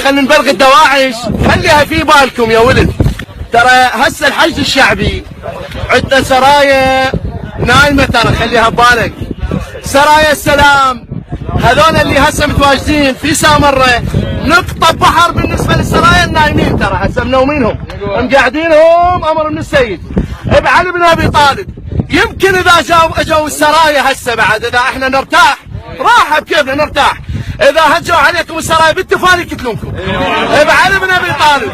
خلينا نبلغ الدواعش، خليها في بالكم يا ولد. ترى هسه الحشد الشعبي عندنا سرايا نايمه، ترى خليها ببالك. سرايا السلام هذول اللي هسه متواجدين في سامره نقطه بحر بالنسبه للسرايا النايمين، ترى هسه منومينهم مقعدينهم امر من السيد بعلي بن ابي طالب. يمكن اذا اجوا السرايا هسه بعد، اذا احنا نرتاح راحه بكيفنا نرتاح، اذا هجوا عليكم السرايا بالتفاني يقتلونكم بعلي بن ابي طالب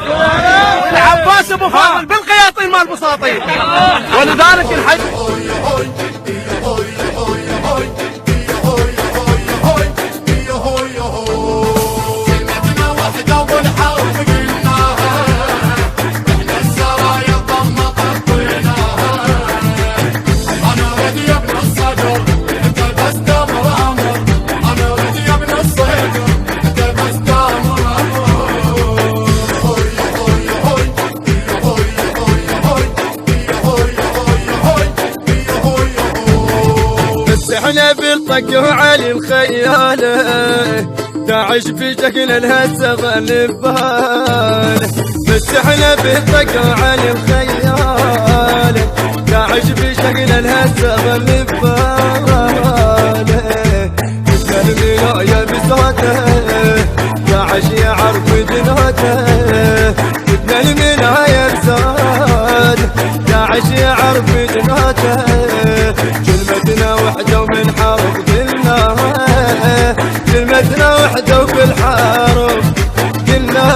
والعباس ابو فاضل بالقياطين مال بساطين. ولذلك الحج احنا بالطق وعلي الخياله داعش بشكل الهسه غلبان. بس احنا بالطق وعلي الخياله داعش بشكل الهسه غلبان. مثل المنايا بصوته داعش يعرف جناته، مثل المنايا بصوته داعش يعرف جناته. كلمتنا وحده ومن حرب قلنا، كلمتنا وحده وفي الحرب قلنا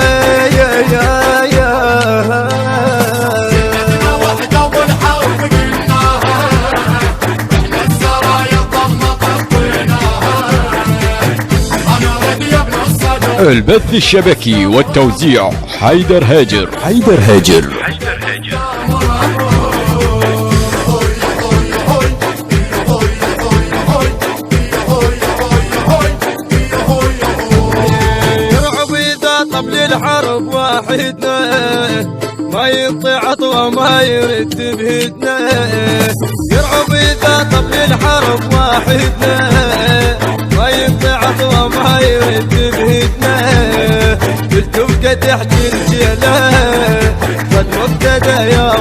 يا كلمتنا وحده ومن حرب قلناها، احنا السرايا الضمه قطيناها. انا ردي يا ابن الصدر. البث الشبكي والتوزيع حيدر هاجر. حيدر هاجر. الحرب واحدنا ما ينطي عطوه ما يرد بهدنا. يرعب اذا طبل الحرب واحدنا ما ينطي عطوه ما يرد بهدنا. بالتوقة تحت الجيله قد مبتدى يا